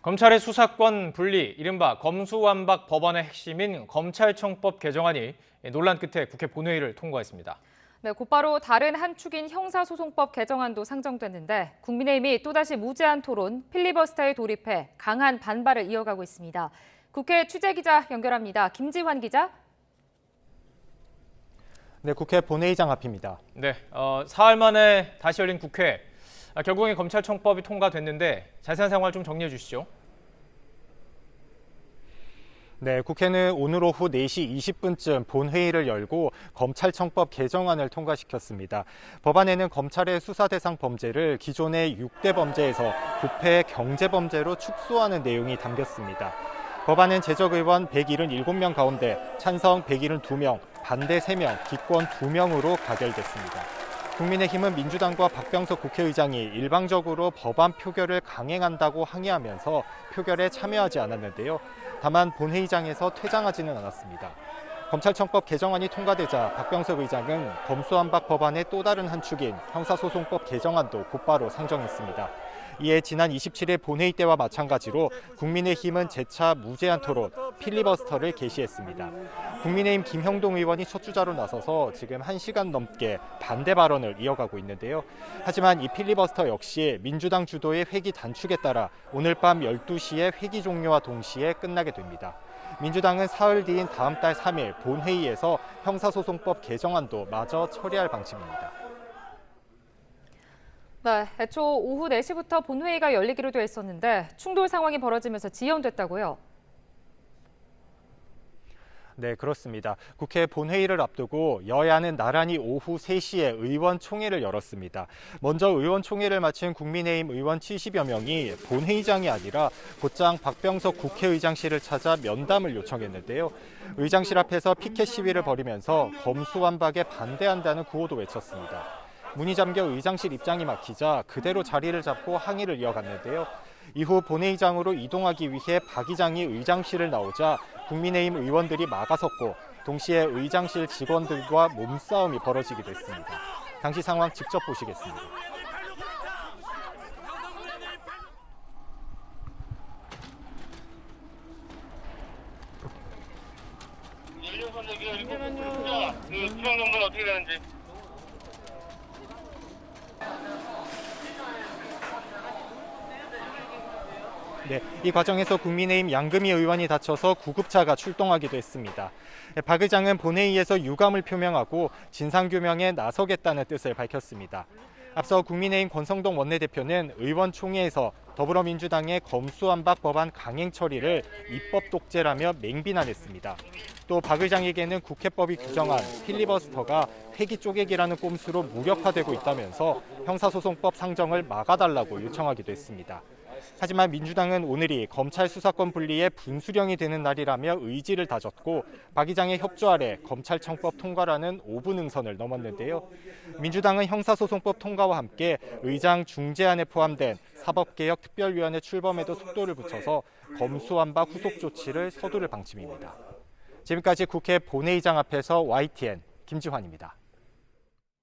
검찰의 수사권 분리, 이른바 검수완박 법안의 핵심인 검찰청법 개정안이 논란 끝에 국회 본회의를 통과했습니다. 네, 곧바로 다른 한 축인 형사소송법 개정안도 상정됐는데 국민의힘이 또다시 무제한 토론, 필리버스터에 돌입해 강한 반발을 이어가고 있습니다. 국회 취재기자 연결합니다. 김지환 기자. 네, 국회 본회의장 앞입니다. 네, 사흘 만에 다시 열린 국회. 결국엔 검찰청법이 통과됐는데 자세한 상황을 좀 정리해 주시죠. 네, 국회는 오늘 오후 4시 20분쯤 본회의를 열고 검찰청법 개정안을 통과시켰습니다. 법안에는 검찰의 수사 대상 범죄를 기존의 6대 범죄에서 부패 경제범죄로 축소하는 내용이 담겼습니다. 법안은 제적의원 177명 가운데 찬성 172명, 반대 3명, 기권 2명으로 가결됐습니다. 국민의힘은 민주당과 박병석 국회의장이 일방적으로 법안 표결을 강행한다고 항의하면서 표결에 참여하지 않았는데요. 다만 본회의장에서 퇴장하지는 않았습니다. 검찰청법 개정안이 통과되자 박병석 의장은 검수완박 법안의 또 다른 한 축인 형사소송법 개정안도 곧바로 상정했습니다. 이에 지난 27일 본회의 때와 마찬가지로 국민의힘은 재차 무제한 토론, 필리버스터를 개시했습니다. 국민의힘 김형동 의원이 첫 주자로 나서서 지금 1시간 넘게 반대 발언을 이어가고 있는데요. 하지만 이 필리버스터 역시 민주당 주도의 회기 단축에 따라 오늘 밤 12시에 회기 종료와 동시에 끝나게 됩니다. 민주당은 사흘 뒤인 다음 달 3일 본회의에서 형사소송법 개정안도 마저 처리할 방침입니다. 네, 애초 오후 4시부터 본회의가 열리기로 돼 있었는데 충돌 상황이 벌어지면서 지연됐다고요? 네, 그렇습니다. 국회 본회의를 앞두고 여야는 나란히 오후 3시에 의원총회를 열었습니다. 먼저 의원총회를 마친 국민의힘 의원 70여 명이 본회의장이 아니라 곧장 박병석 국회의장실을 찾아 면담을 요청했는데요. 의장실 앞에서 피켓 시위를 벌이면서 검수완박에 반대한다는 구호도 외쳤습니다. 문이 잠겨 의장실 입장이 막히자 그대로 자리를 잡고 항의를 이어갔는데요. 이후 본회의장으로 이동하기 위해 박 의장이 의장실을 나오자 국민의힘 의원들이 막아섰고 동시에 의장실 직원들과 몸싸움이 벌어지기도 했습니다. 당시 상황 직접 보시겠습니다. 수령 정보는 어떻게 되는지. 네, 이 과정에서 국민의힘 양금희 의원이 다쳐서 구급차가 출동하기도 했습니다. 박 의장은 본회의에서 유감을 표명하고 진상규명에 나서겠다는 뜻을 밝혔습니다. 앞서 국민의힘 권성동 원내대표는 의원총회에서 더불어민주당의 검수완박 법안 강행 처리를 입법 독재라며 맹비난했습니다. 또 박 의장에게는 국회법이 규정한 필리버스터가 회기 쪼개기라는 꼼수로 무력화되고 있다면서 형사소송법 상정을 막아달라고 요청하기도 했습니다. 하지만 민주당은 오늘이 검찰 수사권 분리의 분수령이 되는 날이라며 의지를 다졌고 박 의장의 협조 아래 검찰청법 통과라는 5분 응선을 넘었는데요. 민주당은 형사소송법 통과와 함께 의장 중재안에 포함된 사법개혁특별위원회 출범에도 속도를 붙여서 검수완박 후속 조치를 서두를 방침입니다. 지금까지 국회 본회의장 앞에서 YTN 김지환입니다.